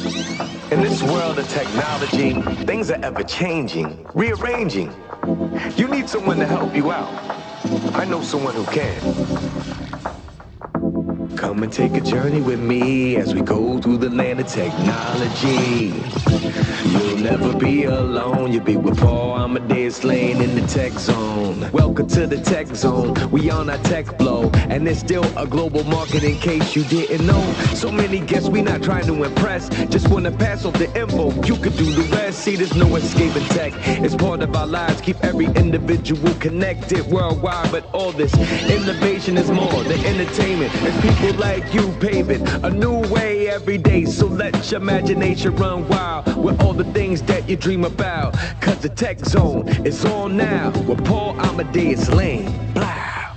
In this world of technology, things are ever changing, rearranging. You need someone to help you out. I know someone who can. Come and take a journey with me as we go through the land of technology. You'll never be alone. You'll be with Paul Amadeus Lane in the Tech Zone. Welcome to the Tech Zone. We on our tech blow, and there's still a global market in case you didn't know. So many guests, we not trying to impress. Just wanna pass off the info. You could do the rest. See, there's no escaping tech. It's part of our lives. Keep every individual connected worldwide. But all this innovation is more than entertainment. It's people like you paving a new way every day. So let your imagination run wild with all the things that you dream about. Cause the Tech Zone is on now with Paul Amadeus Lane. Blah.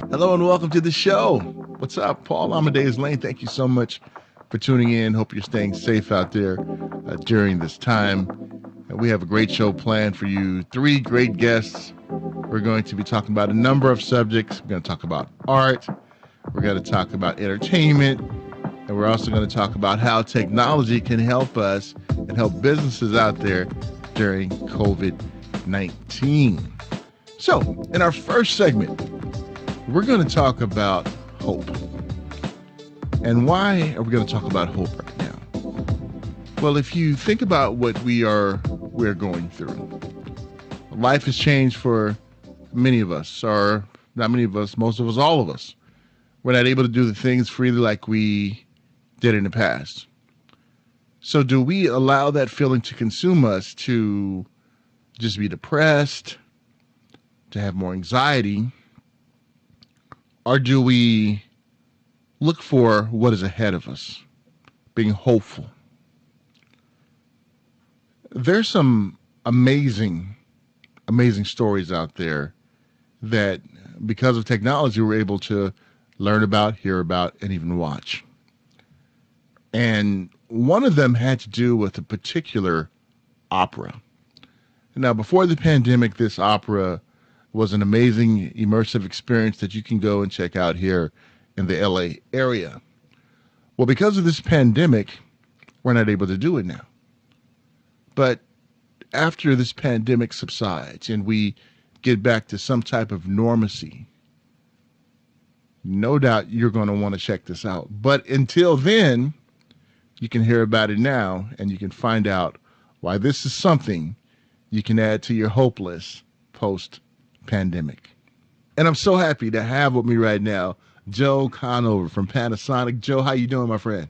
Hello and welcome to the show. What's up? Paul Amadeus Lane. Thank you so much for tuning in. Hope you're staying safe out there during this time. And we have a great show planned for you. 3 great guests. We're going to be talking about a number of subjects. We're going to talk about art. We're going to talk about entertainment. And we're also going to talk about how technology can help us and help businesses out there during COVID-19. So, in our first segment, we're going to talk about hope. And why are we going to talk about hope right now? Well, if you think about what we're going through, life has changed for many of us, or not many of us, most of us, all of us. We're not able to do the things freely like we did in the past. So do we allow that feeling to consume us to just be depressed, to have more anxiety, or do we look for what is ahead of us, being hopeful? There's some amazing stories out there that because of technology we're able to learn about, hear about, and even watch. And one of them had to do with a particular opera. Now, before the pandemic, this opera was an amazing, immersive experience that you can go and check out here in the LA area. Well, because of this pandemic, we're not able to do it now. But after this pandemic subsides and we get back to some type of normalcy, no doubt you're going to want to check this out. But until then, you can hear about it now, and you can find out why this is something you can add to your hope list post-pandemic. And I'm so happy to have with me right now Joe Conover from Panasonic. Joe, how you doing, my friend?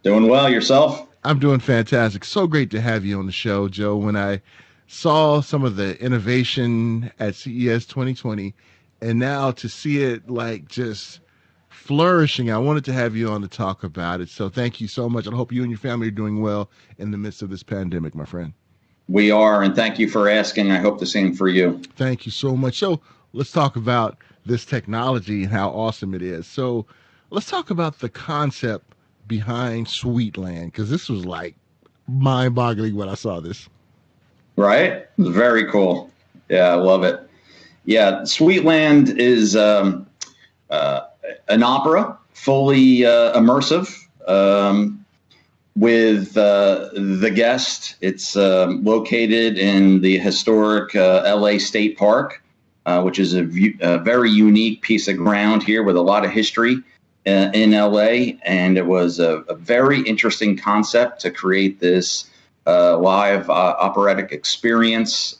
Doing well. Yourself? I'm doing fantastic. So great to have you on the show, Joe. When I saw some of the innovation at CES 2020, and now to see it like just flourishing, I wanted to have you on to talk about it. So thank you so much. I hope you and your family are doing well in the midst of this pandemic, my friend. We are, and thank you for asking. I hope the same for you. Thank you so much. So let's talk about this technology and how awesome it is. So let's talk about the concept behind Sweetland, because this was like mind-boggling when I saw this. Right? It was very cool. Yeah, I love it. Yeah, Sweetland is an opera, fully immersive, with the guest. It's located in the historic LA State Park, which is a very unique piece of ground here with a lot of history in LA. And it was a very interesting concept to create this live operatic experience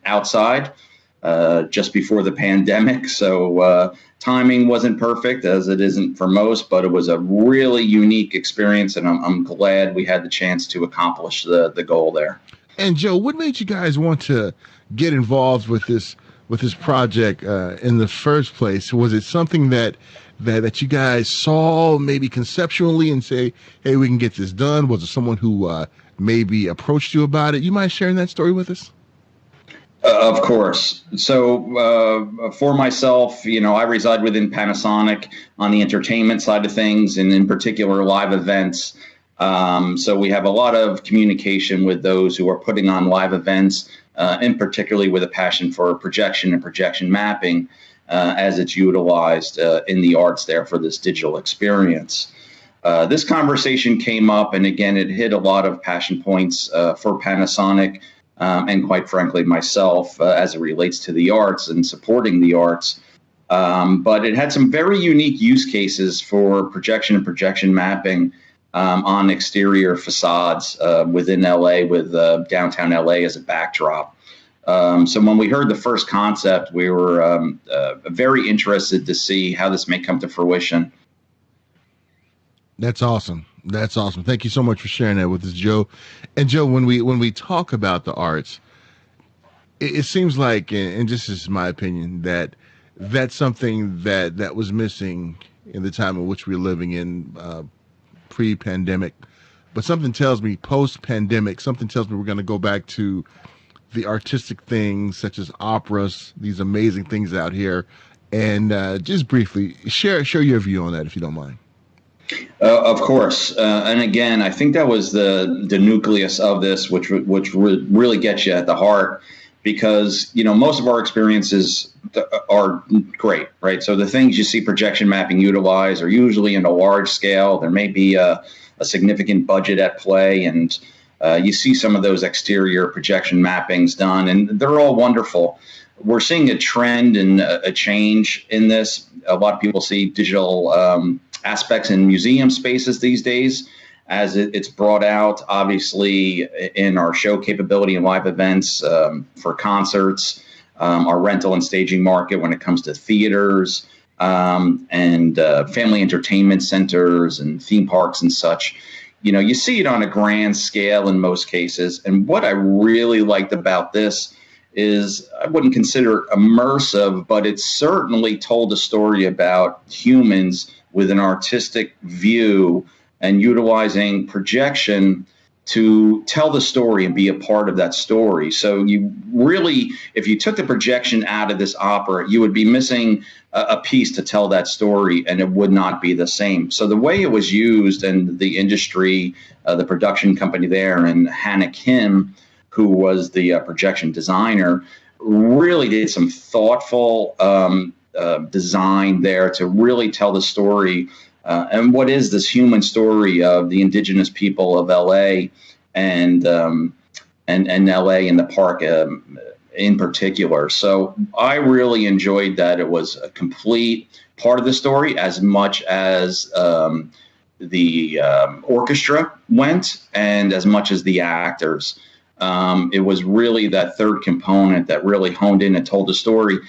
outside just before the pandemic. So timing wasn't perfect, as it isn't for most, but it was a really unique experience, and I'm glad we had the chance to accomplish the goal there. And Joe, what made you guys want to get involved with this project in the first place? Was it something that you guys saw maybe conceptually and say, hey, we can get this done? Was it someone who maybe approached you about it? You mind sharing that story with us? Of course. So for myself, I reside within Panasonic on the entertainment side of things, and in particular live events. So we have a lot of communication with those who are putting on live events, and particularly with a passion for projection and projection mapping as it's utilized in the arts there for this digital experience. This conversation came up, and again, it hit a lot of passion points for Panasonic, and quite frankly, myself, as it relates to the arts and supporting the arts. But it had some very unique use cases for projection and projection mapping on exterior facades within LA, with downtown LA as a backdrop. So when we heard the first concept, we were very interested to see how this may come to fruition. That's awesome. That's awesome. Thank you so much for sharing that with us, Joe. And Joe, when we talk about the arts, it seems like, and just as my opinion, that that's something that was missing in the time in which we're living in, pre-pandemic. But something tells me post-pandemic, something tells me we're going to go back to the artistic things such as operas, these amazing things out here. And just briefly, share your view on that, if you don't mind. Of course, and again, I think that was the nucleus of this, which really gets you at the heart, because most of our experiences are great, right? So the things you see projection mapping utilized are usually in a large scale. There may be a significant budget at play, and you see some of those exterior projection mappings done, and they're all wonderful. We're seeing a trend and a change in this. A lot of people see digital aspects in museum spaces these days as it's brought out, obviously, in our show capability and live events for concerts, our rental and staging market when it comes to theaters, and family entertainment centers and theme parks and such. You see it on a grand scale in most cases. And what I really liked about this is, I wouldn't consider it immersive, but it certainly told a story about humans with an artistic view and utilizing projection to tell the story and be a part of that story. So you really, if you took the projection out of this opera, you would be missing a piece to tell that story, and it would not be the same. So the way it was used, and the industry, the production company there, and Hannah Kim, who was the projection designer, really did some thoughtful design there to really tell the story. And what is this human story of the indigenous people of LA and LA and the park in particular. So I really enjoyed that. It was a complete part of the story, as much as the orchestra went, and as much as the actors. It was really that third component that really honed in and told the story.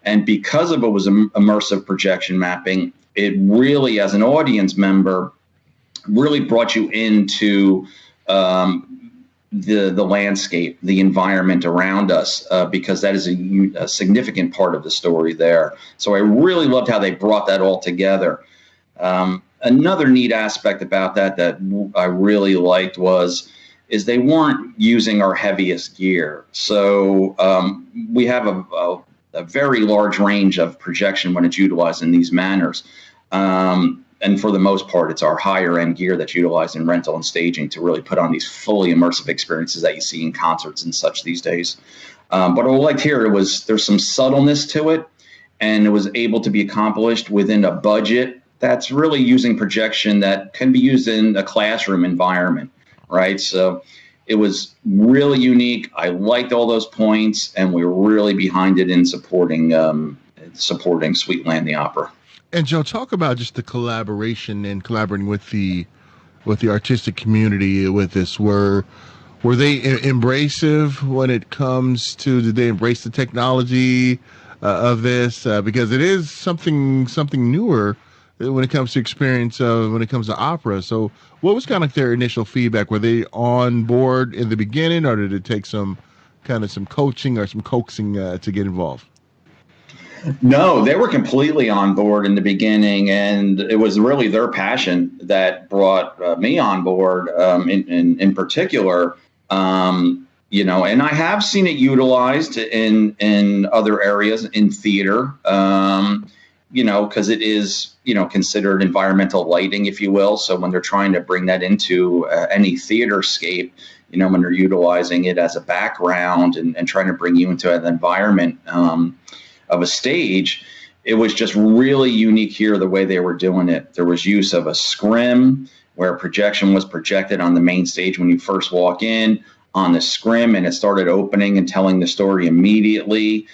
And because of it was immersive projection mapping, it really, as an audience member, really brought you into the landscape, the environment around us, because that is a significant part of the story there. So I really loved how they brought that all together. Another neat aspect about that I really liked is they weren't using our heaviest gear. So we have a very large range of projection when it's utilized in these manners. And for the most part, it's our higher end gear that's utilized in rental and staging to really put on these fully immersive experiences that you see in concerts and such these days. But what I liked here, there's some subtleness to it, and it was able to be accomplished within a budget that's really using projection that can be used in a classroom environment, right? So it was really unique. I liked all those points, and we were really behind it in supporting Sweetland the Opera. And Joe, talk about just the collaboration and collaborating with the artistic community with this. Were they embracive when it comes to? Did they embrace the technology of this? Because it is something newer when it comes to experience when it comes to opera. So, what was kind of their initial feedback? Were they on board in the beginning, or did it take some coaching or some coaxing to get involved? No, they were completely on board in the beginning, and it was really their passion that brought me on board in particular. And I have seen it utilized in other areas in theater, because it is, considered environmental lighting, if you will. So when they're trying to bring that into any theater scape, when they're utilizing it as a background and trying to bring you into an environment of a stage, it was just really unique here the way they were doing it. There was use of a scrim where projection was projected on the main stage when you first walk in on the scrim, and it started opening and telling the story immediately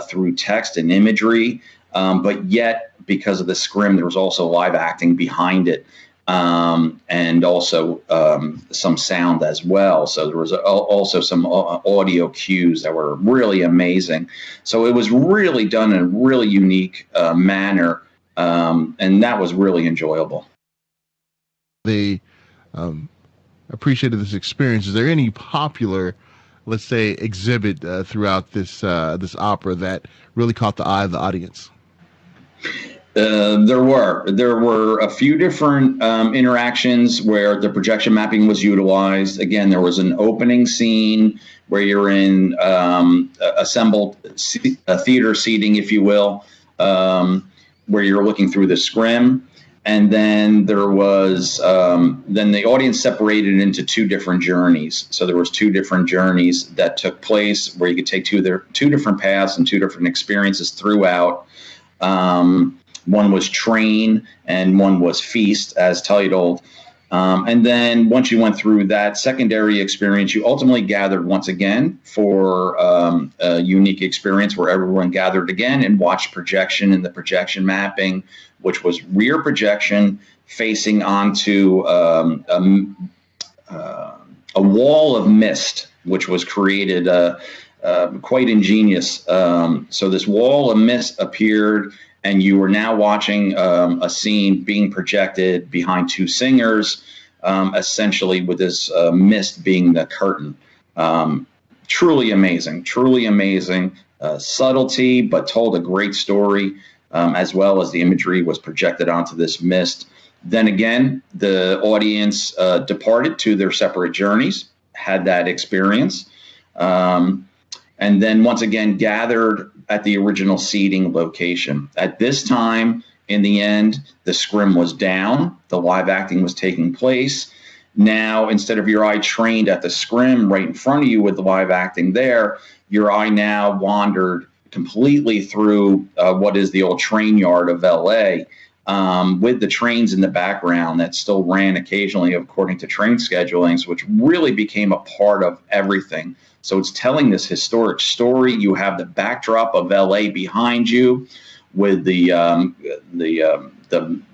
through text and imagery. But yet, because of the scrim, there was also live acting behind it. And also some sound as well. So there was also some audio cues that were really amazing. So it was really done in a really unique manner, and that was really enjoyable. They appreciated this experience. Is there any popular, let's say, exhibit throughout this opera that really caught the eye of the audience? There were a few different interactions where the projection mapping was utilized. Again, there was an opening scene where you're in assembled theater seating, if you will, where you're looking through the scrim. And then there was then the audience separated into two different journeys. So there was two different journeys that took place where you could take two different paths and two different experiences throughout. One was Train and one was Feast, as titled. And then once you went through that secondary experience, you ultimately gathered once again for a unique experience where everyone gathered again and watched projection and the projection mapping, which was rear projection facing onto a wall of mist, which was created quite ingenious. So this wall of mist appeared, and you were now watching a scene being projected behind two singers, essentially with this mist being the curtain. Truly amazing, subtlety, but told a great story, as well as the imagery was projected onto this mist. Then again, the audience departed to their separate journeys, had that experience, and then once again gathered at the original seating location. At this time, in the end, the scrim was down, the live acting was taking place. Now, instead of your eye trained at the scrim right in front of you with the live acting there, your eye now wandered completely through what is the old train yard of LA, with the trains in the background that still ran occasionally according to train schedulings, which really became a part of everything. So it's telling this historic story. You have the backdrop of LA behind you with the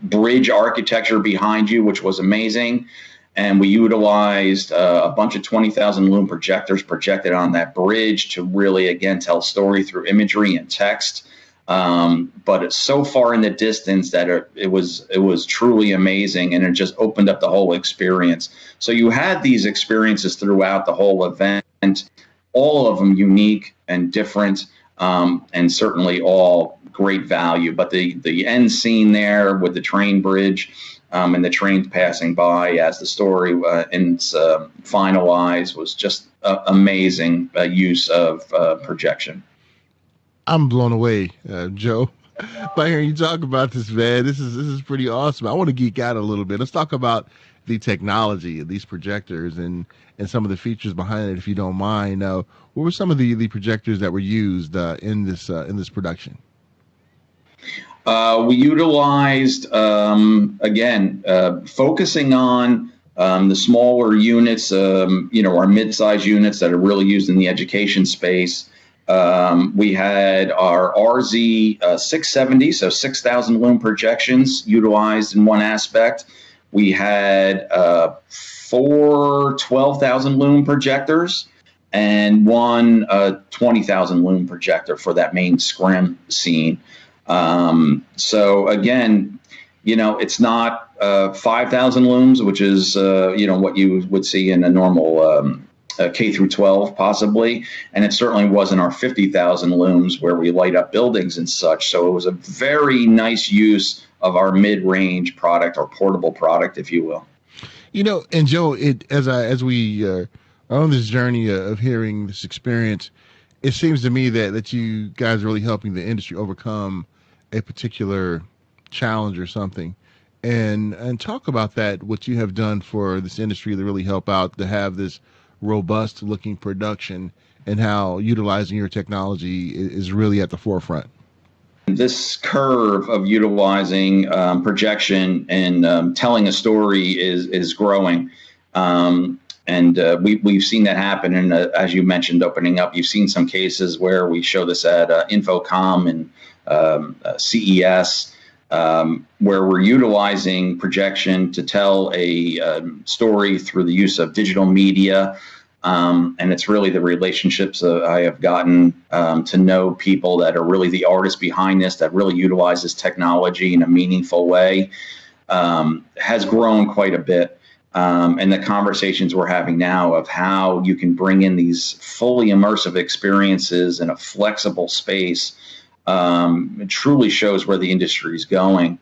bridge architecture behind you, which was amazing. And we utilized a bunch of 20,000 lumen projectors projected on that bridge to really, again, tell story through imagery and text. But it's so far in the distance that it was truly amazing, and it just opened up the whole experience. So you had these experiences throughout the whole event, all of them unique and different, and certainly all great value. But the end scene there with the train bridge and the trains passing by as the story finalized was just amazing use of projection. I'm blown away, Joe, by hearing you talk about this, man. This is pretty awesome. I want to geek out a little bit. Let's talk about the technology of these projectors and some of the features behind it, if you don't mind. What were some of the projectors that were used in this production? We utilized, again, focusing on the smaller units, our mid-size units that are really used in the education space. We had our RZ 670, so 6,000 lumen projections utilized in one aspect. We had 4 12,000 lumen projectors and one 20,000 lumen projector for that main scrim scene. So again, it's not 5,000 looms, which is what you would see in a normal K through 12 possibly, and it certainly wasn't our 50,000 looms where we light up buildings and such. So it was a very nice use of our mid-range product, or portable product, if you will. And Joe, as we are on this journey of hearing this experience, it seems to me that you guys are really helping the industry overcome a particular challenge or something, and talk about that, what you have done for this industry to really help out to have this robust looking production, and how utilizing your technology is really at the forefront. This curve of utilizing projection and telling a story is growing. We've seen that happen. And as you mentioned, opening up, you've seen some cases where we show this at Infocom and CES, where we're utilizing projection to tell a story through the use of digital media. And it's really the relationships I have gotten to know people that are really the artists behind this, that really utilizes technology in a meaningful way, has grown quite a bit. And the conversations we're having now of how you can bring in these fully immersive experiences in a flexible space, it truly shows where the industry is going.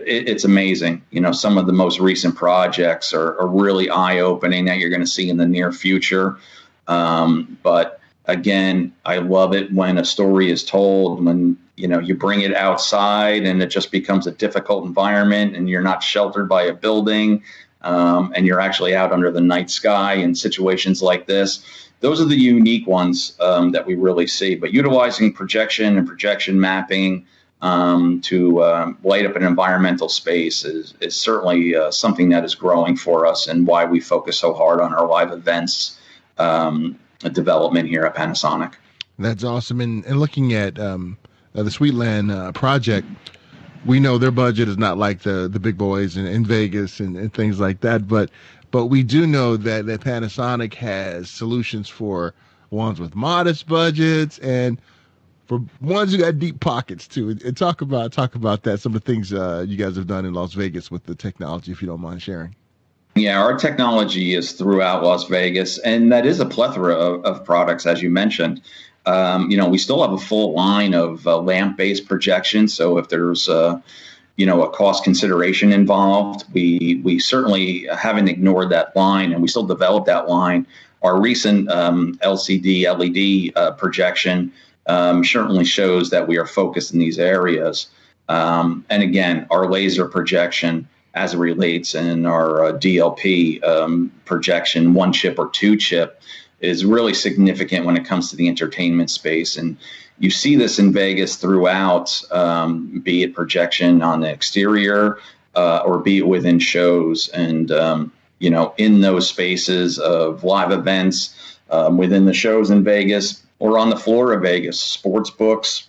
It's amazing. You know, some of the most recent projects are really eye-opening that you're going to see in the near future. But again, I love it when a story is told, when, you know, you bring it outside and it just becomes a difficult environment and you're not sheltered by a building, and you're actually out under the night sky in situations like this. Those are the unique ones that we really see. But utilizing projection and projection mapping to light up an environmental space is certainly something that is growing for us, and why we focus so hard on our live events development here at Panasonic. That's awesome. And looking at the Sweetland project, we know their budget is not like the big boys in Vegas and things like that, but we do know that Panasonic has solutions for ones with modest budgets and for ones who got deep pockets too. And talk about that, some of the things you guys have done in Las Vegas with the technology, if you don't mind sharing. Yeah, our technology is throughout Las Vegas, and that is a plethora of products, as you mentioned. You know, we still have a full line of lamp-based projections. So if there's you know, a cost consideration involved, we certainly haven't ignored that line, and we still develop that line. Our recent LCD LED projection certainly shows that we are focused in these areas. And again, our laser projection, as it relates in our DLP projection, one chip or two chip, is really significant when it comes to the entertainment space. And you see this in Vegas throughout, be it projection on the exterior or be it within shows. And, you know, in those spaces of live events, within the shows in Vegas or on the floor of Vegas, sports books,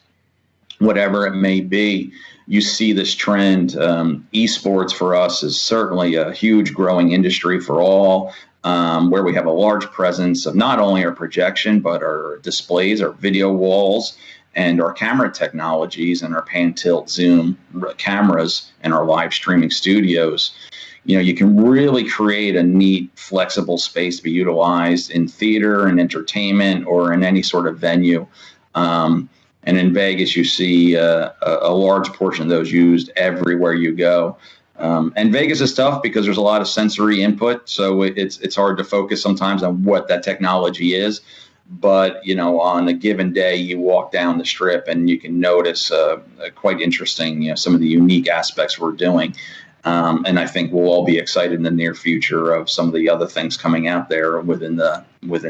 whatever it may be, you see this trend. Esports for us is certainly a huge growing industry for all, where we have a large presence of not only our projection, but our displays, our video walls, and our camera technologies, and our pan, tilt, zoom cameras, and our live streaming studios. You know, you can really create a neat, flexible space to be utilized in theater and entertainment or in any sort of venue. And in Vegas, you see a large portion of those used everywhere you go. And Vegas is tough because there's a lot of sensory input, so it's hard to focus sometimes on what that technology is. But, you know, on a given day, you walk down the strip and you can notice quite interesting, you know, some of the unique aspects we're doing. And I think we'll all be excited in the near future of some of the other things coming out there within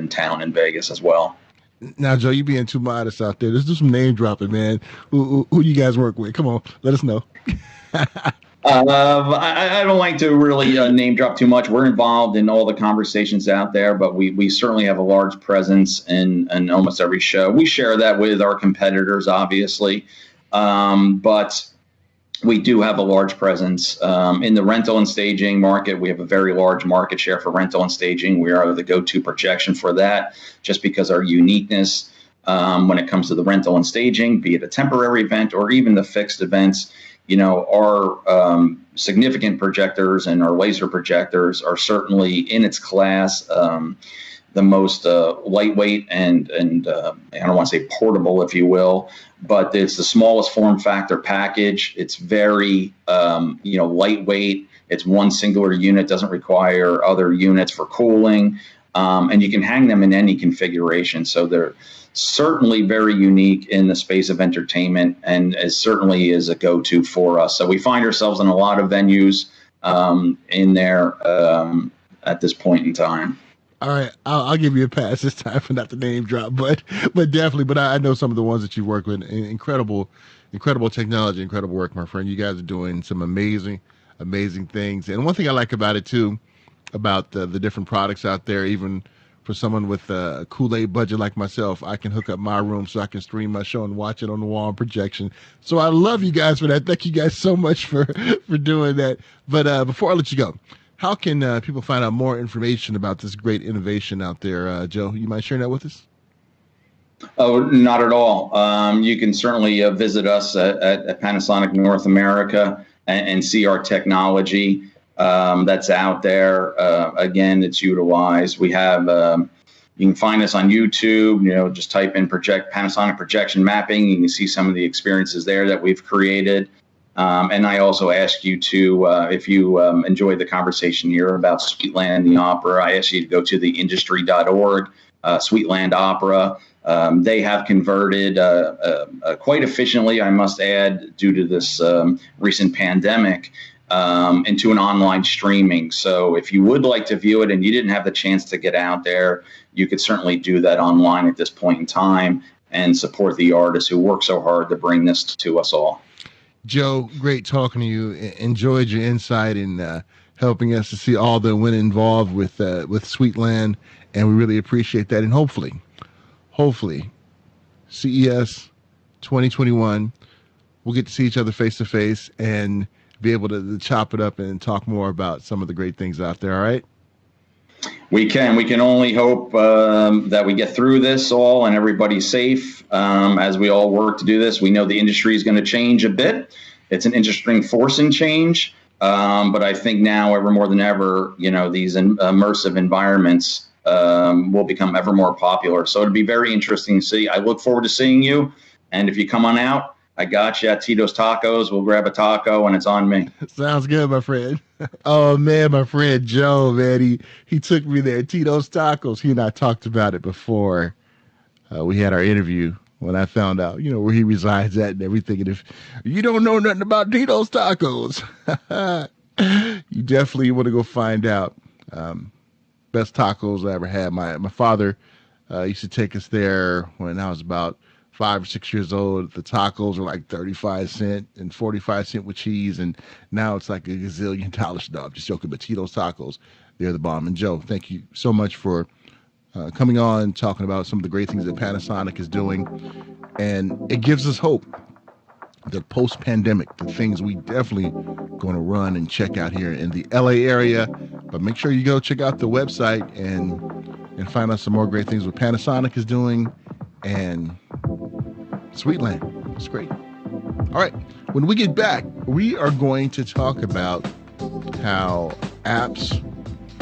town in Vegas as well. Now, Joe, you being too modest out there. Let's do some name dropping, man. Who you guys work with? Come on, let us know. I don't like to really name drop too much. We're involved in all the conversations out there, but we certainly have a large presence in almost every show. We share that with our competitors, obviously, but we do have a large presence in the rental and staging market. We have a very large market share for rental and staging. We are the go-to projection for that, just because our uniqueness when it comes to the rental and staging, be it a temporary event or even the fixed events. You know, our significant projectors and our laser projectors are certainly in its class, the most lightweight and I don't want to say portable, if you will, but it's the smallest form factor package. It's very, you know, lightweight. It's one singular unit, doesn't require other units for cooling, and you can hang them in any configuration. So they're certainly very unique in the space of entertainment, and it certainly is a go-to for us. So we find ourselves in a lot of venues in there at this point in time. All right, I'll give you a pass this time for not the name drop, but definitely. But I know some of the ones that you work with. Incredible, incredible technology, incredible work, my friend. You guys are doing some amazing, amazing things. And one thing I like about it too, about the different products out there, even for someone with a Kool-Aid budget like myself, I can hook up my room so I can stream my show and watch it on the wall and projection. So I love you guys for that. Thank you guys so much for for doing that. But before I let you go, how can people find out more information about this great innovation out there? Joe, you mind sharing that with us? Oh, not at all. You can certainly visit us at Panasonic North America and see our technology that's out there. Again, it's utilized. We have, you can find us on YouTube, just type in Panasonic projection mapping. You can see some of the experiences there that we've created. And I also ask you to, if you enjoyed the conversation here about Sweetland the Opera, I ask you to go to theindustry.org, Sweetland Opera. They have converted quite efficiently, I must add, due to this recent pandemic, into an online streaming. So if you would like to view it and you didn't have the chance to get out there, you could certainly do that online at this point in time and support the artists who work so hard to bring this to us all. Joe, great talking to you. Enjoyed your insight in helping us to see all the women involved with Sweetland, and we really appreciate that. And hopefully, CES 2021, we'll get to see each other face to face and be able to chop it up and talk more about some of the great things out there. All right. We can only hope that we get through this all and everybody's safe as we all work to do this. We know the industry is going to change a bit. It's an interesting force in change, but I think now, ever more than ever, these immersive environments will become ever more popular. So it'd be very interesting to see. I look forward to seeing you, and if you come on out, I got you at Tito's Tacos. We'll grab a taco, and it's on me. Sounds good, my friend. Oh man, my friend Joe, man, he took me there. Tito's Tacos. He and I talked about it before we had our interview. When I found out, where he resides at and everything, and if you don't know nothing about Tito's Tacos, you definitely want to go find out. Best tacos I ever had. My father used to take us there when I was about 5 or 6 years old. The tacos were like 35 cents and 45 cents with cheese, and now it's like a gazillion dollars. No, I'm just joking. But Tito's Tacos, they're the bomb. And Joe, thank you so much for coming on, talking about some of the great things that Panasonic is doing, and it gives us hope. The post-pandemic, the things we definitely going to run and check out here in the LA area. But make sure you go check out the website and find out some more great things what Panasonic is doing and Sweetland. It's great. All right. When we get back, we are going to talk about how apps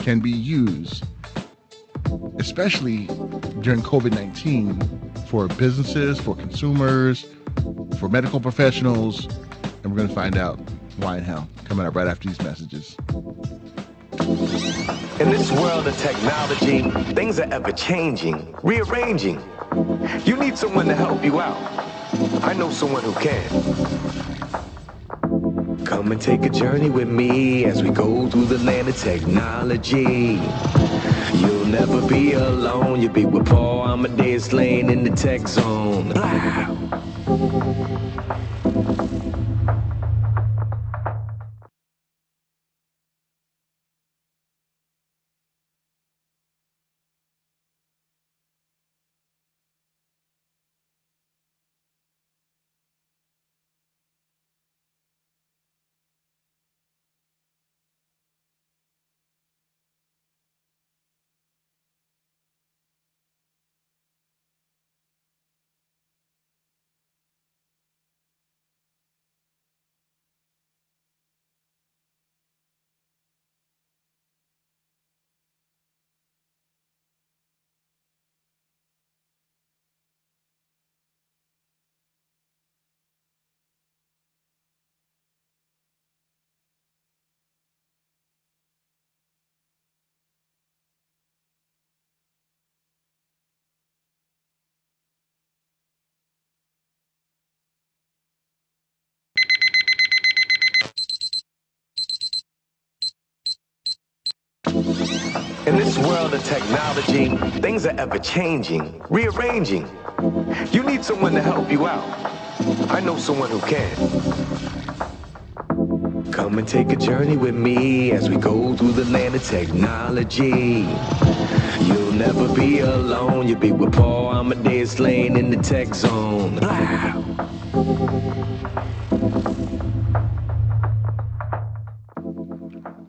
can be used, especially during COVID-19, for businesses, for consumers, for medical professionals, and we're going to find out why and how coming up right after these messages. In this world of technology, things are ever changing, rearranging. You need someone to help you out. I know someone who can. Come and take a journey with me as we go through the land of technology. You'll never be alone. You'll be with Paul Amadeus laying in the tech zone. Blah. In this world of technology, things are ever changing, rearranging. You need someone to help you out. I know someone who can. Come and take a journey with me as we go through the land of technology. You'll never be alone. You'll be with Paul Amadeus Lane in the tech zone. Blah.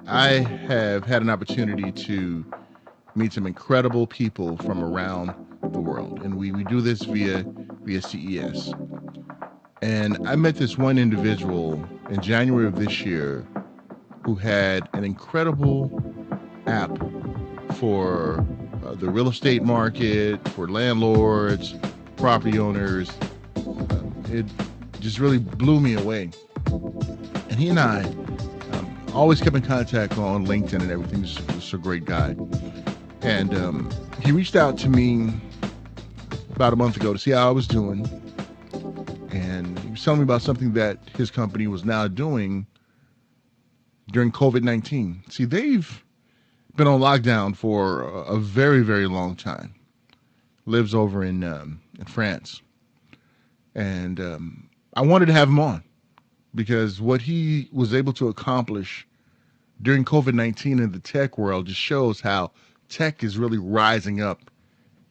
I have had an opportunity to meet some incredible people from around the world, and we do this via CES. And I met this one individual in January of this year who had an incredible app for the real estate market, for landlords, property owners. It just really blew me away. And he and I always kept in contact on LinkedIn and everything. He's a great guy. And he reached out to me about a month ago to see how I was doing. And he was telling me about something that his company was now doing during COVID-19. See, they've been on lockdown for a very, very long time. Lives over in France. And I wanted to have him on because what he was able to accomplish during COVID-19 in the tech world just shows how tech is really rising up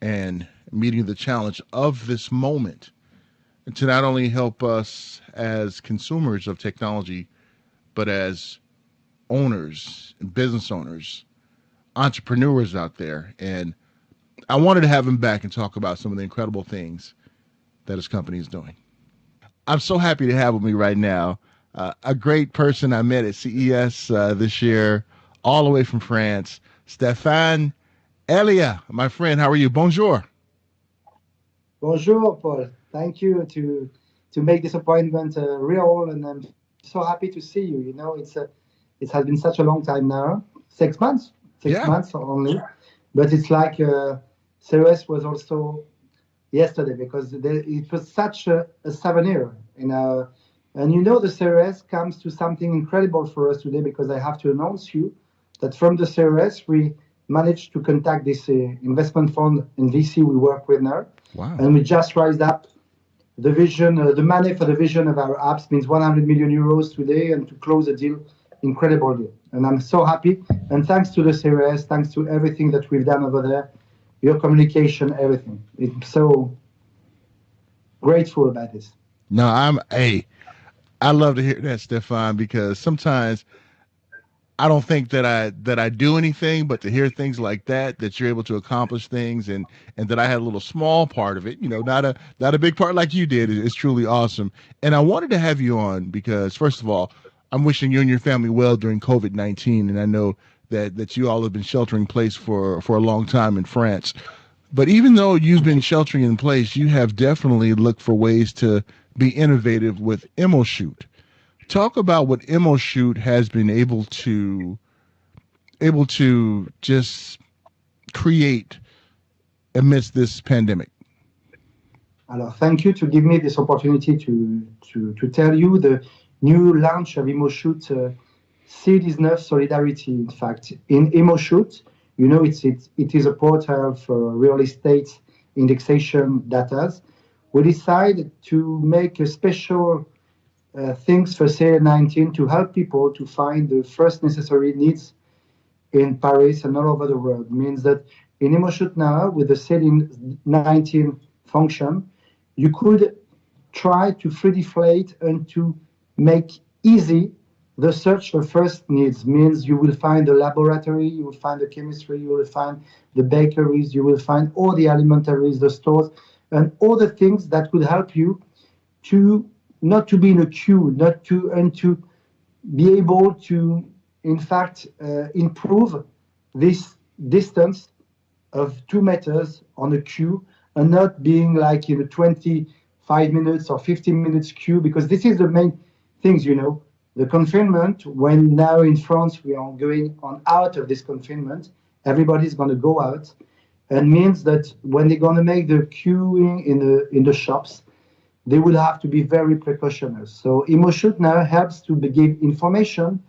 and meeting the challenge of this moment to not only help us as consumers of technology, but as owners, business owners, entrepreneurs out there. And I wanted to have him back and talk about some of the incredible things that his company is doing. I'm so happy to have with me right now a great person I met at CES this year, all the way from France, Stéphane Elia, my friend. How are you? Bonjour. Bonjour, Paul. Thank you to make this appointment real, and I'm so happy to see you. You know, it has been such a long time now, 6 months, six months only, but it's like CES was also yesterday because it was such a souvenir, you know. And you know, the CES comes to something incredible for us today because I have to announce you that from the CES we managed to contact this investment fund in VC we work with now. Wow. And we just raised up the vision, the money for the vision of our apps means 100 million euros today, and to close a deal, incredible deal. And I'm so happy. And thanks to the CES, thanks to everything that we've done over there, your communication, everything. I'm so grateful about this. No, I love to hear that, Stéphane, because sometimes I don't think that I do anything, but to hear things like that you're able to accomplish things, and that I had a little small part of it, you know, not a big part like you did, is truly awesome. And I wanted to have you on because, first of all, I'm wishing you and your family well during COVID-19, and I know that you all have been sheltering in place for a long time in France. But even though you've been sheltering in place, you have definitely looked for ways to be innovative with ImmoShoot. Talk about what ImmoShoot has been able to just create amidst this pandemic. Alors, thank you to give me this opportunity to tell you the new launch of ImmoShoot C19 Solidarity. In fact, in ImmoShoot, you know, it is a portal for real estate indexation data. We decided to make a special things for CA19 to help people to find the first necessary needs in Paris and all over the world. It means that in ImmoShoot now, with the CA19 function, you could try to free deflate and to make easy the search for first needs. Means you will find the laboratory, you will find the chemistry, you will find the bakeries, you will find all the alimentaries, the stores, and all the things that could help you to not to be in a queue, and to be able to, in fact, improve this distance of 2 meters on a queue, and not being like in a 25 minutes or 15 minutes queue, because this is the main things, you know. The confinement, when now in France we are going on out of this confinement, everybody's going to go out, and means that when they're going to make the queuing in the shops, they will have to be very precautionary. So ImmoShoot now helps to give information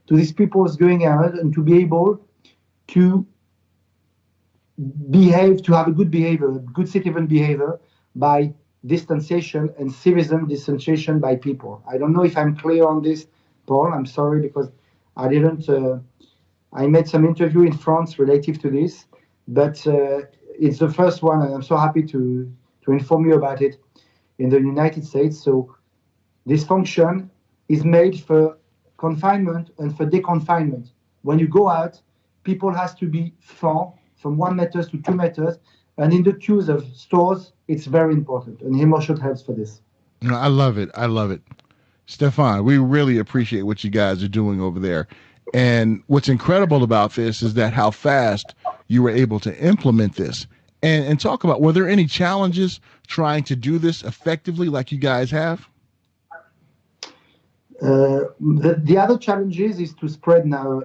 to these people going out and to be able to to have a good behavior, good citizen behavior by distanciation and civism distanciation by people. I don't know if I'm clear on this, Paul. I'm sorry because I didn't. I made some interview in France relative to this, but it's the first one, and I'm so happy to inform you about it in the United States. So this function is made for confinement and for deconfinement. When you go out, people has to be far from 1 meter to 2 meters, and in the queues of stores, it's very important, and Hemoshoot helps for this. No, I love it. I love it. Stefan, we really appreciate what you guys are doing over there. And what's incredible about this is that how fast you were able to implement this. And talk about, were there any challenges trying to do this effectively like you guys have? The other challenges is to spread now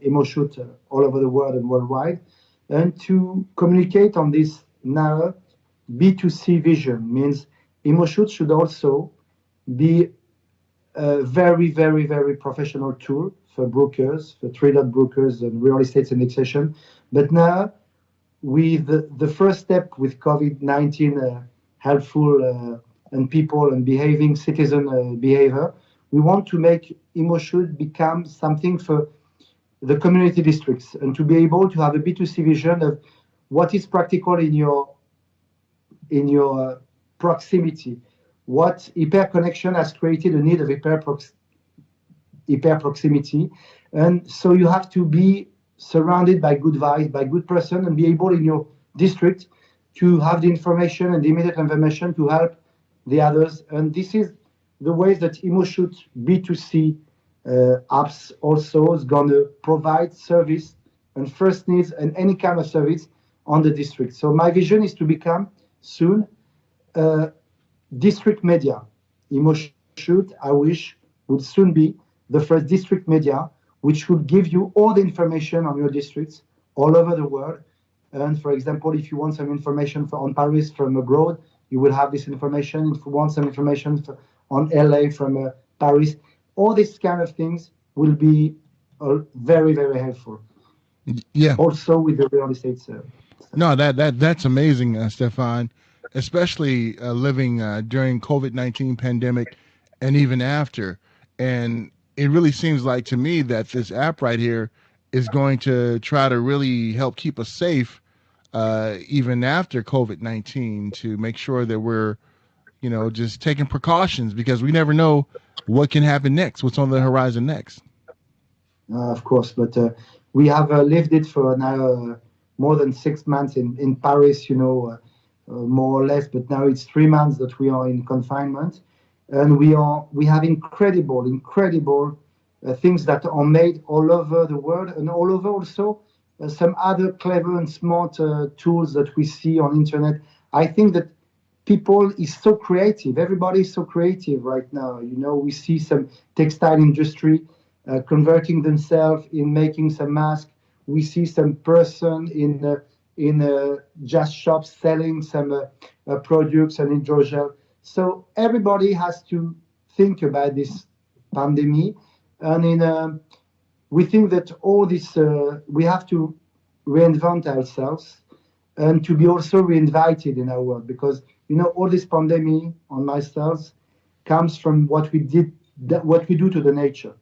Hemoshoot all over the world and worldwide, and to communicate on this now B2C vision means Hemoshoot should also be a very, very, very professional tool for brokers, for traded brokers and real estate indexation. But now, with the first step with COVID-19 helpful and people and behaving citizen behavior, we want to make Hemoshoot become something for the community districts and to be able to have a B2C vision of what is practical in your proximity. What hyper connection has created a need of hyper proximity, and so you have to be surrounded by good vibes, by good person, and be able in your district to have the information and the immediate information to help the others. And this is the ways that Hemoshoot B2C apps also is going to provide service and first needs and any kind of service on the district. So my vision is to become soon district media. Hemoshoot, I wish, would soon be the first district media, which would give you all the information on your districts all over the world. And for example, if you want some information on Paris from abroad, you will have this information. If you want some information on LA from Paris, all these kind of things will be very, very helpful. Yeah. Also with the real estate stuff. No, that's amazing, Stefan, especially living during COVID-19 pandemic and even after. And it really seems like to me that this app right here is going to try to really help keep us safe even after COVID-19 to make sure that we're, just taking precautions because we never know what can happen next, what's on the horizon next. Of course, but we have lived it for now more than 6 months in Paris, more or less. But now it's 3 months that we are in confinement, and we have incredible things that are made all over the world and all over also some other clever and smart tools that we see on internet. I think that people is so creative. Everybody is so creative right now. We see some textile industry converting themselves in making some masks. We see some person in just shops selling some products and hydrogel. So everybody has to think about this pandemic, and we think that all this we have to reinvent ourselves and to be also reinvited in our world, because all this pandemic on myself comes from what we do to the nature.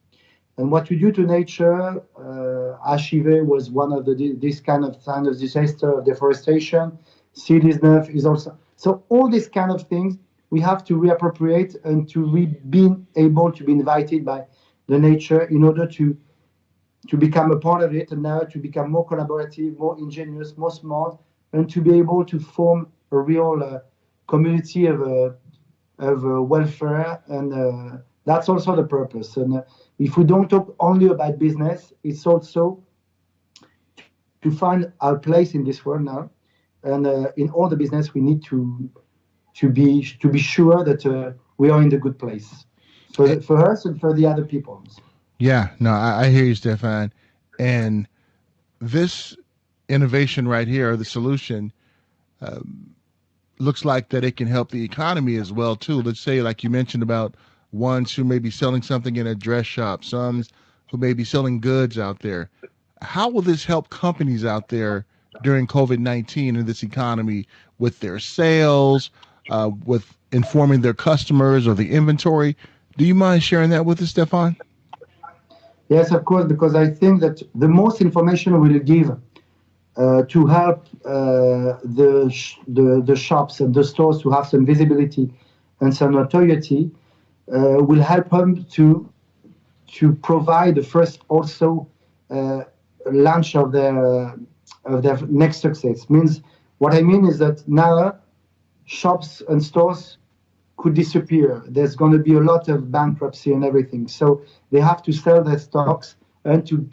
And what we do to nature, Achive was one of this kind of disaster of deforestation. SirDanielKWinn is also. So all these kind of things we have to reappropriate and to be able to be invited by the nature in order to become a part of it, and now to become more collaborative, more ingenious, more smart, and to be able to form a real community of welfare. And that's also the purpose. And if we don't talk only about business, it's also to find our place in this world now. And in all the business, we need to be sure that we are in the good place for us and for the other people. Yeah, no, I hear you, Stefan. And this innovation right here, the solution, looks like that it can help the economy as well too. Let's say, like you mentioned, about ones who may be selling something in a dress shop, some who may be selling goods out there. How will this help companies out there during COVID-19 in this economy with their sales, with informing their customers or the inventory. Do you mind sharing that with us, Stefan? Yes, of course, because I think that the most information we'll give to help the shops and the stores to have some visibility and some notoriety will help them to provide the first also launch of their next success. Means what I mean is that now shops and stores could disappear. There's going to be a lot of bankruptcy and everything. So they have to sell their stocks and to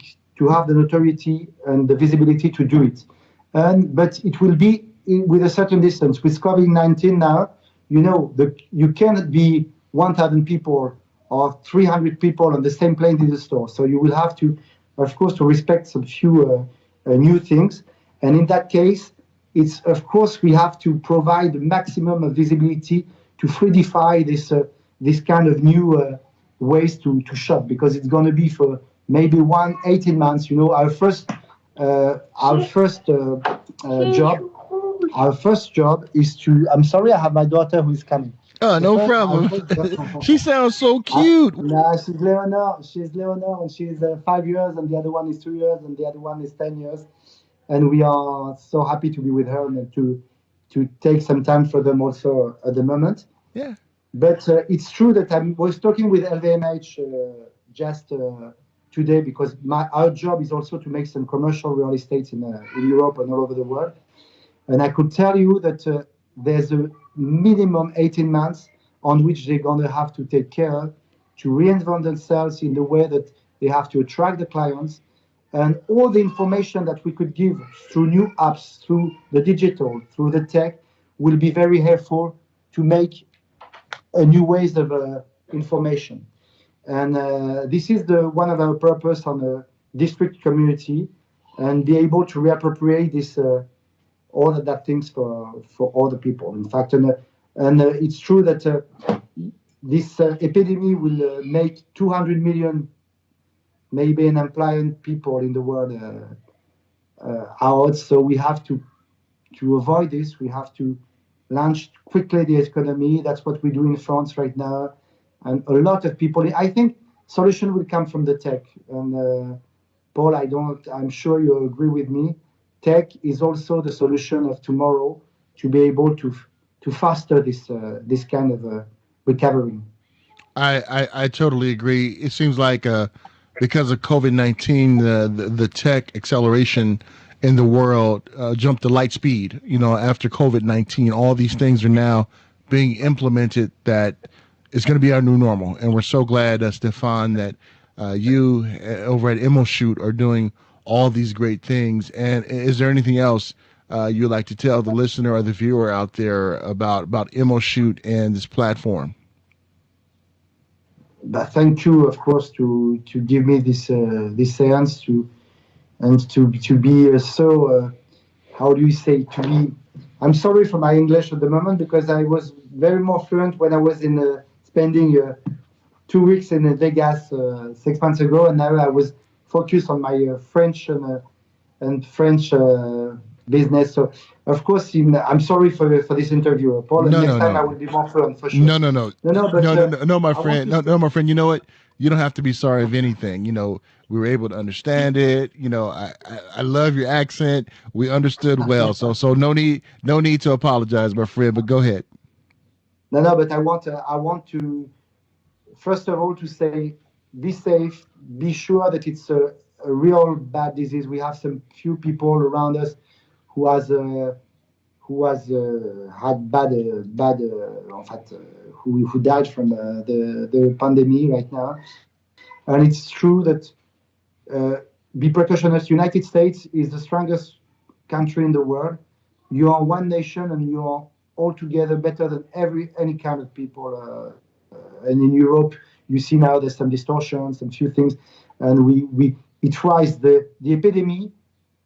have the notoriety and the visibility to do it. But it will be with a certain distance. With COVID-19 now, you cannot be 1,000 people or 300 people on the same plane in the store. So you will have to, of course, to respect some few new things. And in that case, it's, of course, we have to provide the maximum of visibility to fluidify this kind of new ways to shop, because it's going to be for maybe 18 months. Our first job is to. I'm sorry, I have my daughter who is coming. Oh, no problem. She sounds so cute. No, she's Leonor. She's Leonor, and she's 5 years, and the other one is 2 years, and the other one is 10 years. And we are so happy to be with her and to take some time for them also at the moment. Yeah. But it's true that I was talking with LVMH just today, because our job is also to make some commercial real estate in Europe and all over the world. And I could tell you that there's a minimum 18 months on which they're going to have to take care to reinvent themselves in the way that they have to attract the clients. And all the information that we could give through new apps, through the digital, through the tech, will be very helpful to make new ways of information. And this is one of our purpose on the district community, and be able to reappropriate this all of that things for all the people. In fact, and it's true that this epidemic will make 200 million maybe unemployed people in the world out. So we have to avoid this. We have to launch quickly the economy. That's what we do in France right now. And a lot of people, I think solution will come from the tech. And Paul, I'm sure you agree with me. Tech is also the solution of tomorrow to be able to foster this kind of recovery. I totally agree. It seems like because of COVID-19, the tech acceleration in the world jumped to light speed. After COVID-19, all these things are now being implemented that is going to be our new normal. And we're so glad, Stefan, that you over at ImmoShoot are doing all these great things. And is there anything else you'd like to tell the listener or the viewer out there about ImmoShoot and this platform? But thank you, of course, to give me this chance to be so how do you say, to be. I'm sorry for my English at the moment, because I was very more fluent when I was in spending 2 weeks in Vegas 6 months ago, and now I was focused on my French and French business. So, of course, I'm sorry for this interview, Paul. And next time I will be more fluent for sure. No, my friend. No, my friend. You know what? You don't have to be sorry of anything. We were able to understand it. I love your accent. We understood well. So no need to apologize, my friend. But go ahead. No, but I want to first of all to say, be safe. Be sure that it's a real bad disease. We have some few people around us who has had bad who died from the pandemic right now. And it's true that be precautionist. United States is the strongest country in the world. You are one nation, and you are all together better than any kind of people. And in Europe, you see now there's some distortions, some few things, and it tries the epidemic,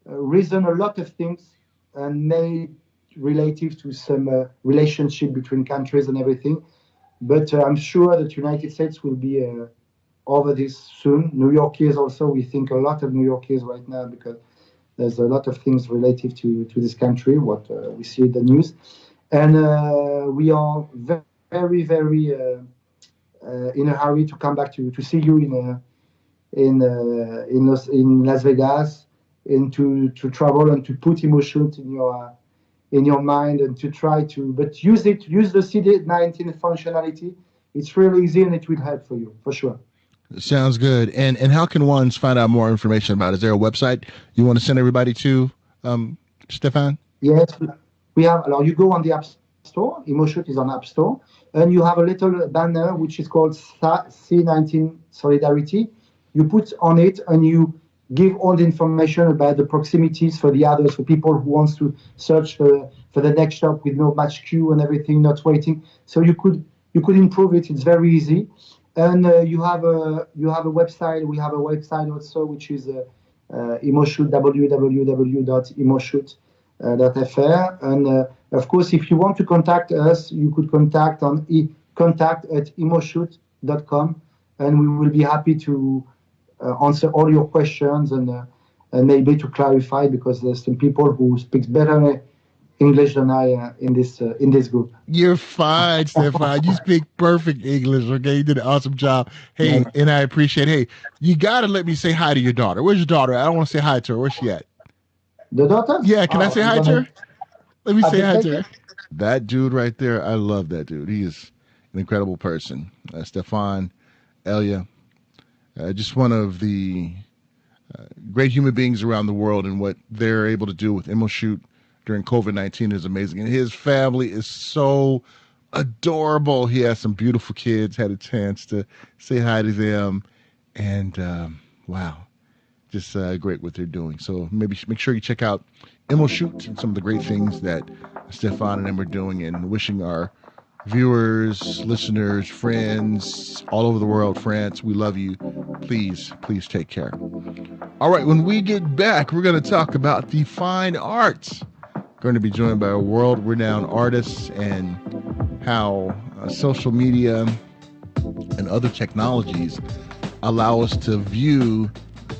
reason a lot of things, and made relative to some relationship between countries and everything. But I'm sure that United States will be over this soon. New Yorkers also, we think a lot of New Yorkers right now, because There's a lot of things related to this country, what we see in the news. And we are very, very in a hurry to come back to see you in Las Vegas, and to travel and to put emotions in your mind, and to try to, but use the CD19 functionality. It's really easy, and it will help for you, for sure. Sounds good. And how can ones find out more information about it? Is there a website you want to send everybody to, Stefan? Yes, we have. You go on the App Store. Emotion is on App Store, and you have a little banner which is called C19 Solidarity. You put on it, and you give all the information about the proximities for the others, for people who wants to search for the next shop with no match queue and everything, not waiting. So you could improve it. It's very easy. And you have a website. We have a website also, which is Emoshoot, www.emoshoot.fr. And of course, if you want to contact us, you could contact on contact@emoshoot.com, and we will be happy to answer all your questions, and maybe to clarify, because there's some people who speak better English than I in this group. You're fine, Stefan. You speak perfect English. Okay, you did an awesome job. Hey, and I appreciate. Hey, you gotta let me say hi to your daughter. Where's your daughter? I don't want to say hi to her. Where's she at? The daughter? Yeah, can I say hi to her? Let me say hi to her. It? That dude right there, I love that dude. He is an incredible person. Stefan, Elia, just one of the great human beings around the world, and what they're able to do with Emoshoot during COVID-19 is amazing. And his family is so adorable. He has some beautiful kids, had a chance to say hi to them. And wow, just great what they're doing. So maybe make sure you check out Emoshoot and some of the great things that Stefan and them are doing, and wishing our viewers, listeners, friends all over the world, France, we love you. Please take care. All right, when we get back, we're going to talk about the fine arts. Going to be joined by a world-renowned artist, and how social media and other technologies allow us to view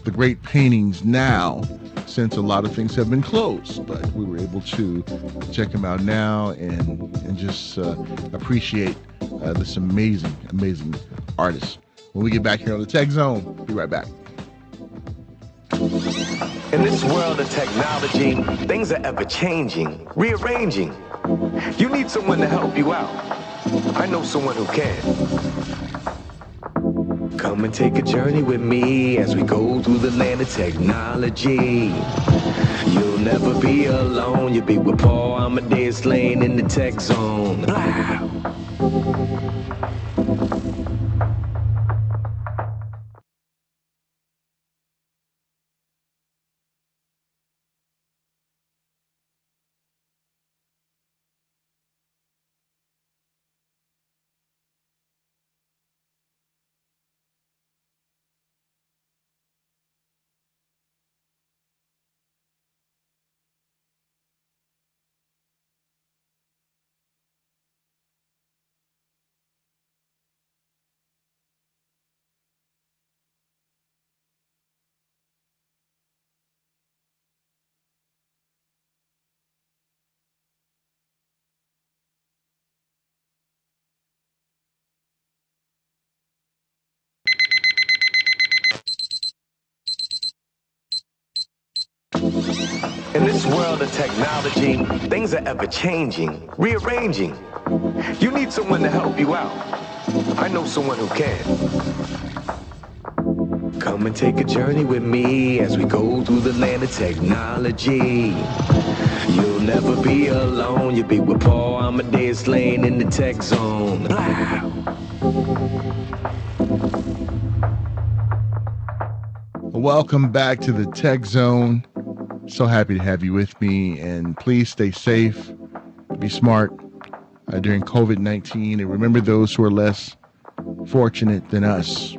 the great paintings now, since a lot of things have been closed. But we were able to check them out now, and just appreciate this amazing artist. When we get back here on the Tech Zone, we'll be right back. In this world of technology, things are ever changing, rearranging. You need someone to help you out. I know someone who can. Come and take a journey with me as we go through the land of technology. You'll never be alone. You'll be with Paul, Amadeus, Lane in the Tech Zone. Wow. In this world of technology, things are ever changing, rearranging. You need someone to help you out. I know someone who can. Come and take a journey with me as we go through the land of technology. You'll never be alone. You'll be with Paul, Amadeus, Lane in the Tech Zone. Wow. Welcome back to the Tech Zone. So happy to have you with me, and please stay safe, be smart during COVID-19, and remember those who are less fortunate than us.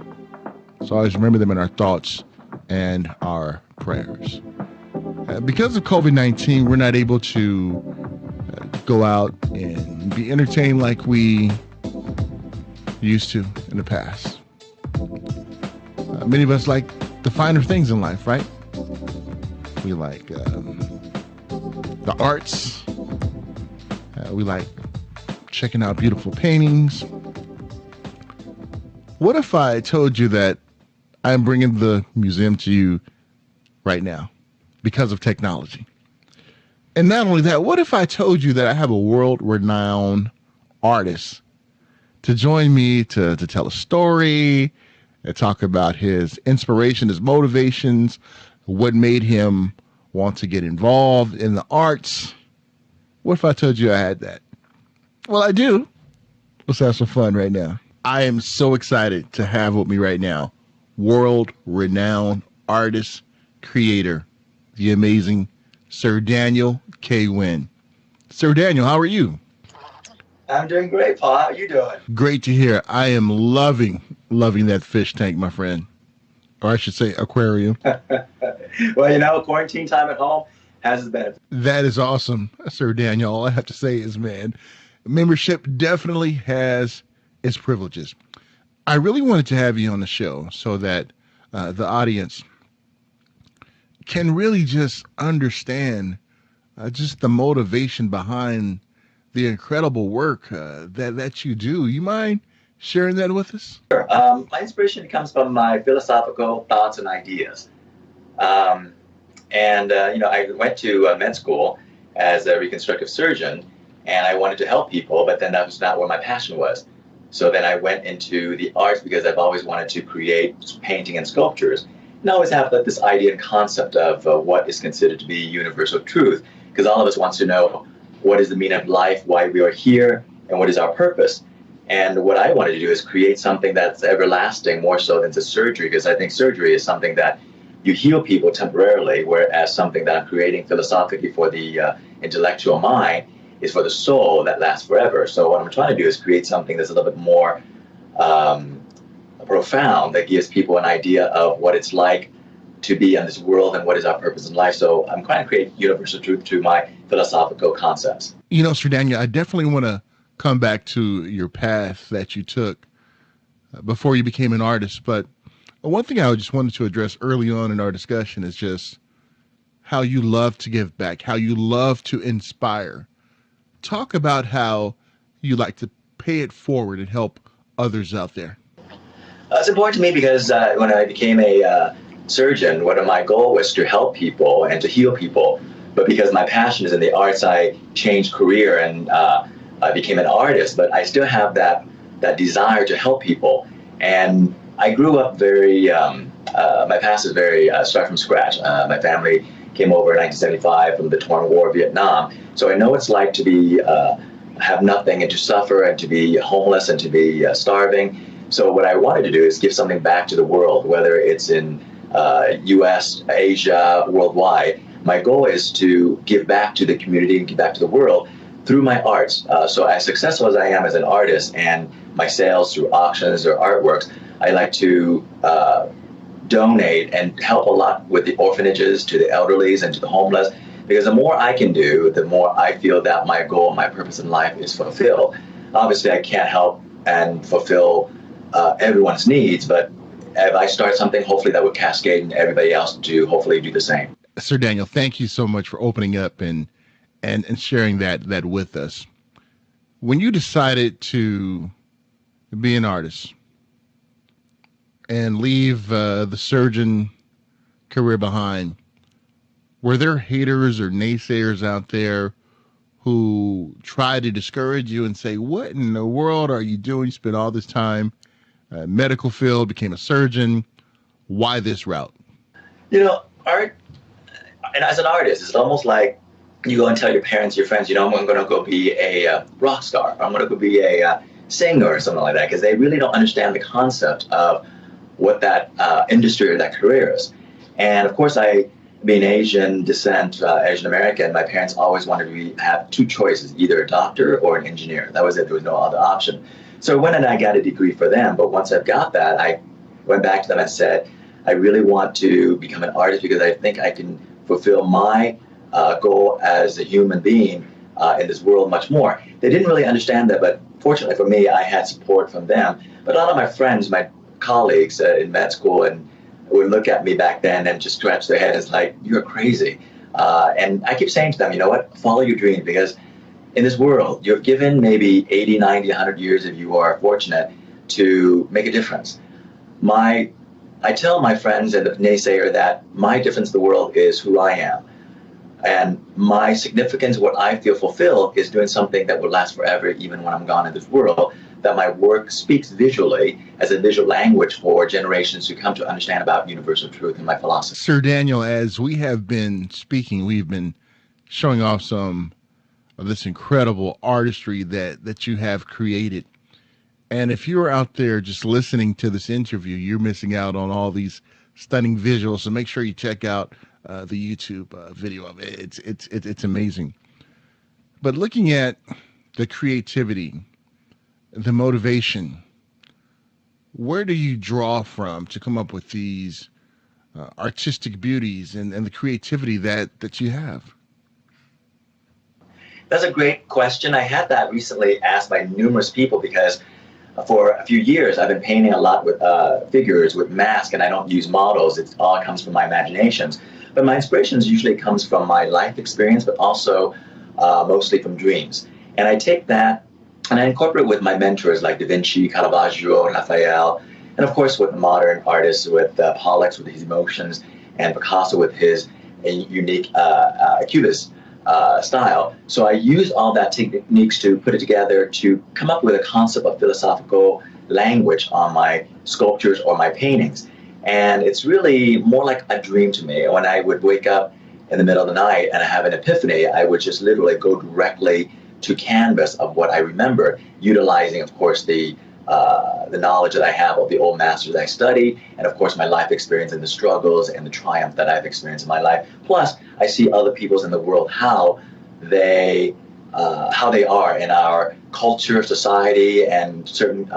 So always remember them in our thoughts and our prayers. Because of COVID-19, we're not able to go out and be entertained like we used to in the past. Many of us like the finer things in life, right? We like the arts. We like checking out beautiful paintings. What if I told you that I'm bringing the museum to you right now because of technology? And not only that, what if I told you that I have a world-renowned artist to join me to tell a story, and talk about his inspiration, his motivations, what made him want to get involved in the arts? What if I told you I had that? Well, I do. Let's have some fun right now. I am so excited to have with me right now world-renowned artist, creator, the amazing SirDanielKWinn. Sir Daniel, how are you? I'm doing great, Paul. How are you doing? Great to hear. I am loving that fish tank, my friend. Or I should say aquarium. Well, quarantine time at home has its benefits. That is awesome, Sir Daniel. All I have to say is, man, membership definitely has its privileges. I really wanted to have you on the show so that the audience can really just understand just the motivation behind the incredible work that you do. You mind sharing that with us? Sure. My inspiration comes from my philosophical thoughts and ideas. I went to med school as a reconstructive surgeon, and I wanted to help people, but then that was not where my passion was. So then I went into the arts because I've always wanted to create painting and sculptures. And I always have this idea and concept of what is considered to be universal truth, because all of us wants to know what is the meaning of life, why we are here, and what is our purpose. And what I wanted to do is create something that's everlasting more so than just surgery, because I think surgery is something that you heal people temporarily, whereas something that I'm creating philosophically for the intellectual mind is for the soul that lasts forever. So what I'm trying to do is create something that's a little bit more profound, that gives people an idea of what it's like to be in this world and what is our purpose in life. So I'm trying to create universal truth through my philosophical concepts. Sir Daniel, I definitely want to come back to your path that you took before you became an artist. But one thing I just wanted to address early on in our discussion is just how you love to give back, how you love to inspire. Talk about how you like to pay it forward and help others out there. It's important to me because when I became a surgeon, one of my goals was to help people and to heal people. But because my passion is in the arts, I changed career and I became an artist. But I still have that desire to help people. And I grew up very, my past is very, start from scratch. My family came over in 1975 from the torn war of Vietnam. So I know what it's like to be, have nothing and to suffer and to be homeless and to be starving. So what I wanted to do is give something back to the world, whether it's in US, Asia, worldwide. My goal is to give back to the community and give back to the world through my arts. So as successful as I am as an artist and my sales through auctions or artworks, I like to donate and help a lot with the orphanages, to the elderlies and to the homeless, because the more I can do, the more I feel that my goal, my purpose in life is fulfilled. Obviously, I can't help and fulfill everyone's needs, but if I start something, hopefully that would cascade and everybody else to hopefully do the same. Sir Daniel, thank you so much for opening up and sharing that with us. When you decided to be an artist and leave the surgeon career behind, were there haters or naysayers out there who tried to discourage you and say, what in the world are you doing? You spent all this time medical field, became a surgeon. Why this route? Art, and as an artist, it's almost like you go and tell your parents, your friends, I'm going to go be a rock star. I'm going to go be a singer or something like that, because they really don't understand the concept of what that industry or that career is. And of course, being Asian descent, Asian American, my parents always wanted me to have two choices, either a doctor or an engineer. That was it. There was no other option. So I went and I got a degree for them. But once I've got that, I went back to them and said, I really want to become an artist because I think I can fulfill my goal as a human being in this world much more. They didn't really understand that, but fortunately for me, I had support from them. But a lot of my friends, my colleagues in med school and would look at me back then and just scratch their head. It's like, you're crazy. And I keep saying to them, you know what, follow your dream, because in this world, you're given maybe 80, 90, 100 years if you are fortunate to make a difference. I tell my friends and the naysayer that my difference in the world is who I am. And my significance, what I feel fulfilled, is doing something that will last forever, even when I'm gone in this world, that my work speaks visually as a visual language for generations to come to understand about universal truth in my philosophy. Sir Daniel, as we have been speaking, we've been showing off some of this incredible artistry that you have created. And if you're out there just listening to this interview, you're missing out on all these stunning visuals. So make sure you check out the YouTube video of it. It's amazing. But looking at the creativity, the motivation, where do you draw from to come up with these artistic beauties and the creativity that you have? That's a great question. I had that recently asked by numerous people, because for a few years I've been painting a lot with figures with masks, and I don't use models. It all comes from my imaginations. But my inspirations usually comes from my life experience, but also mostly from dreams. And I take that and I incorporate with my mentors like Da Vinci, Caravaggio, Raphael, and of course with modern artists, with Pollock with his emotions, and Picasso with his unique cubist style. So I use all that techniques to put it together to come up with a concept of philosophical language on my sculptures or my paintings. And it's really more like a dream to me. When I would wake up in the middle of the night and I have an epiphany, I would just literally go directly to canvas of what I remember, utilizing, of course, the knowledge that I have of the old masters that I study, and of course my life experience and the struggles and the triumph that I've experienced in my life. Plus, I see other peoples in the world, how they are in our culture, society, and certain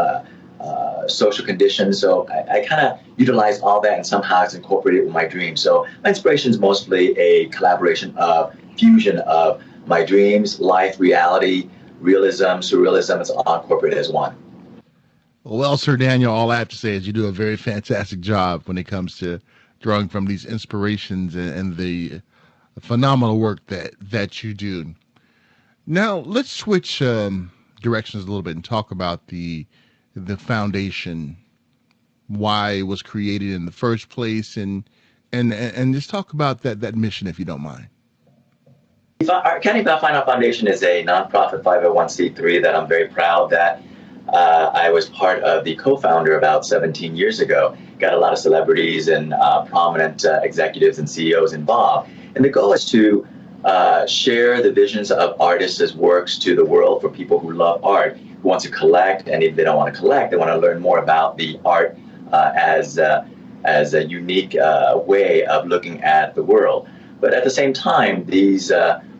social conditions. So I kind of utilize all that, and somehow it's incorporated with my dreams. So my inspiration is mostly a collaboration of fusion of my dreams, life, reality, realism, surrealism. It's all incorporated as one. Well, Sir Daniel, all I have to say is you do a very fantastic job when it comes to drawing from these inspirations and the phenomenal work that you do. Now, let's switch directions a little bit and talk about the foundation, why it was created in the first place, and just talk about that mission, if you don't mind. Academy Fine Art Foundation is a nonprofit 501c3 that I'm very proud that I was part of the co-founder about 17 years ago. Got a lot of celebrities and prominent executives and CEOs involved. And the goal is to share the visions of artists' works to the world for people who love art, who want to collect, and if they don't want to collect, they want to learn more about the art as a unique way of looking at the world. But at the same time, these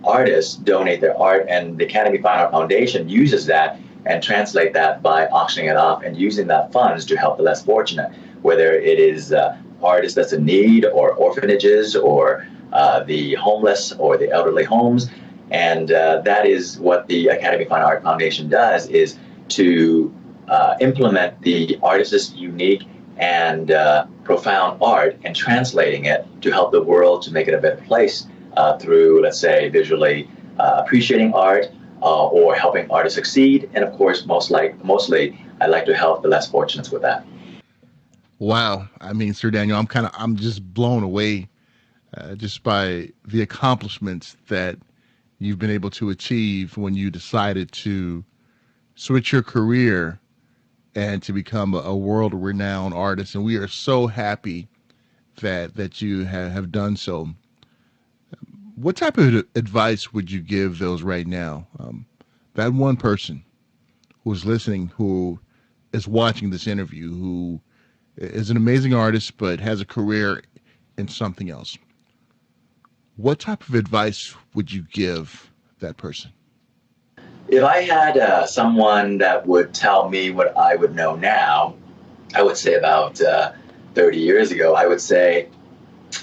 artists donate their art, and the Academy Fine Art Foundation uses that and translate that by auctioning it off and using that funds to help the less fortunate, whether it is artists that's in need, or orphanages, or the homeless, or the elderly homes. And that is what the Academy Fine Art Foundation does, is to implement the artist's unique and profound art and translating it to help the world to make it a better place through, let's say, visually appreciating art or helping artists succeed. And of course, mostly, I like to help the less fortunate with that. Wow. I mean, Sir Daniel, I'm just blown away just by the accomplishments that you've been able to achieve when you decided to switch your career and to become a world-renowned artist. And we are so happy that you have done so. What type of advice would you give those right now? That one person who's listening, who is watching this interview, who is an amazing artist but has a career in something else. What type of advice would you give that person? If I had someone that would tell me what I would know now, I would say about 30 years ago, I would say,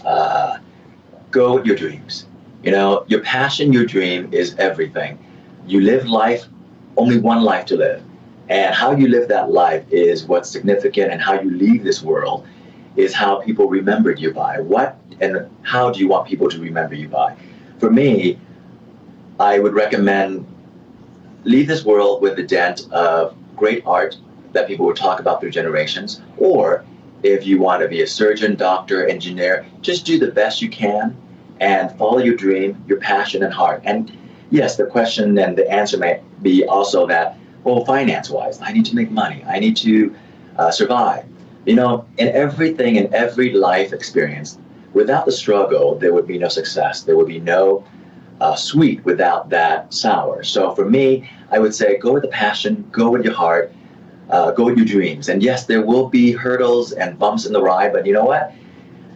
go with your dreams. You know, your passion, your dream is everything. You live life, only one life to live. And how you live that life is what's significant, and how you leave this world is how people remembered you by. What and how do you want people to remember you by? For me, I would recommend leave this world with a dent of great art that people will talk about through generations. Or if you want to be a surgeon, doctor, engineer, just do the best you can and follow your dream, your passion and heart. And yes, the question and the answer may be also that, well, finance-wise, I need to make money. I need to survive. You know, in everything, in every life experience, without the struggle, there would be no success. There would be no sweet without that sour. So for me, I would say go with the passion, go with your heart, go with your dreams. And yes, there will be hurdles and bumps in the ride, but you know what?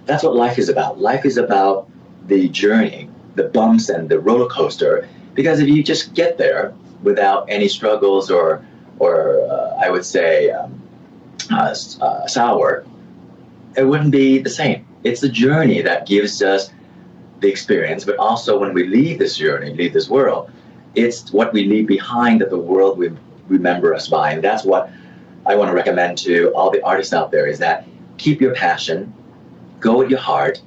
That's what life is about. Life is about the journey, the bumps and the roller coaster. Because if you just get there without any struggles or I would say sour, it wouldn't be the same. It's the journey that gives us the experience, but also when we leave this journey, leave this world, it's what we leave behind that the world will remember us by. And that's what I want to recommend to all the artists out there, is that keep your passion, go with your heart.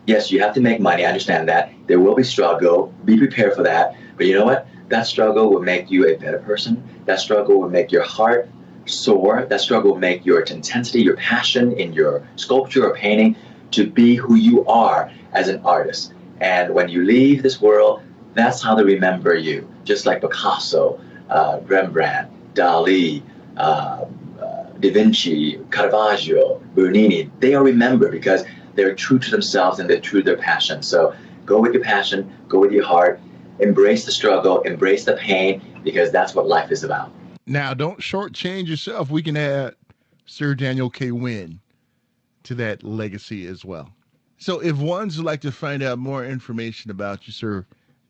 Yes, you have to make money, I understand that. There will be struggle, be prepared for that. But you know what? That struggle will make you a better person. That struggle will make your heart soar. That struggle will make your intensity, your passion in your sculpture or painting to be who you are as an artist. And when you leave this world, that's how they remember you. Just like Picasso, Rembrandt, Dali, Da Vinci, Caravaggio, Bernini, they are remembered because they're true to themselves and they're true to their passion. So go with your passion, go with your heart, embrace the struggle, embrace the pain, because that's what life is about. Now, don't shortchange yourself. We can add SirDanielKWinn to that legacy as well. So if ones would like to find out more information about you,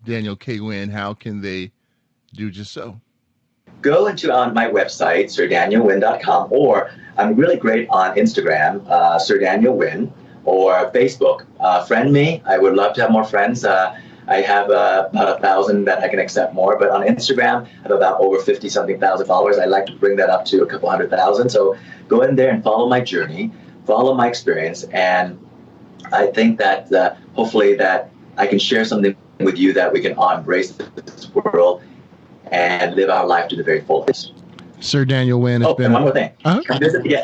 SirDanielKWinn, how can they do just so? Go into on my website, SirDanielKWinn.com, or I'm really great on Instagram, SirDanielKWinn, or Facebook. Friend me. I would love to have more friends. I have about 1,000 that I can accept more, but on Instagram, I have about over 50-something thousand followers. I'd like to bring that up to a couple 100,000. So go in there and follow my journey, follow my experience, and I think that hopefully that I can share something with you that we can all embrace this world and live our life to the very fullest. SirDanielKWinn. And one more thing. Uh-huh.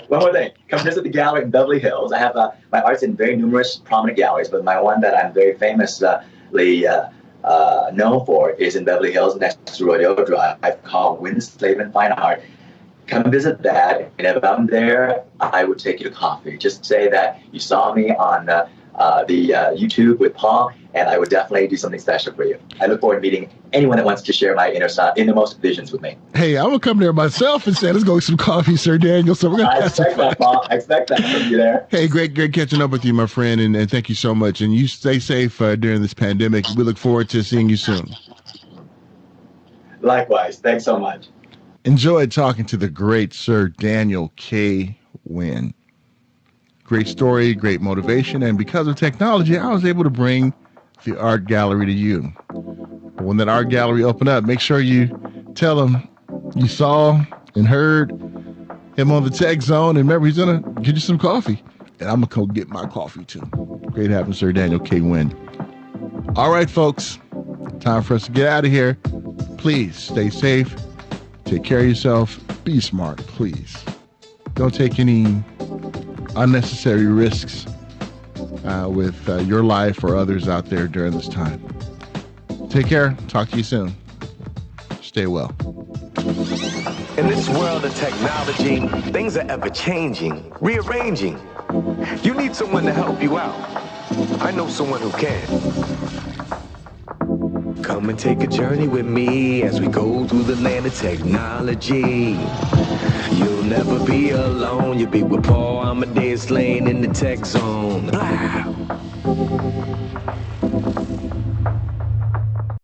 One more thing. Come visit the gallery in Beverly Hills. I have my art's in very numerous prominent galleries, but my one that I'm very famously known for is in Beverly Hills next to Rodeo Drive, called Winn Slavin Fine Art. Come visit that, and if I'm there, I would take you to coffee. Just say that you saw me on the YouTube with Paul, and I would definitely do something special for you. I look forward to meeting anyone that wants to share my innermost visions with me. Hey, I'm gonna come there myself and say, let's go get some coffee, Sir Daniel. So we're gonna I expect that, Paul. I expect that from you there. Hey, great catching up with you, my friend, and thank you so much. And you stay safe during this pandemic. We look forward to seeing you soon. Likewise. Thanks so much. Enjoyed talking to the great SirDanielKWinn. Great story, great motivation, and because of technology, I was able to bring the art gallery to you. But when that art gallery opened up, make sure you tell him you saw and heard him on the Tech Zone, and remember, he's gonna get you some coffee, and I'm gonna go get my coffee too. Great having SirDanielKWinn. All right, folks, time for us to get out of here. Please stay safe. Take care of yourself. Be smart, please. Don't take any unnecessary risks with your life or others out there during this time. Take care. Talk to you soon. Stay well. In this world of technology, things are ever changing, rearranging. You need someone to help you out. I know someone who can. Come and take a journey with me as we go through the land of technology. You'll never be alone. You'll be with Paul, Amadeus, laying in the tech zone. Blah.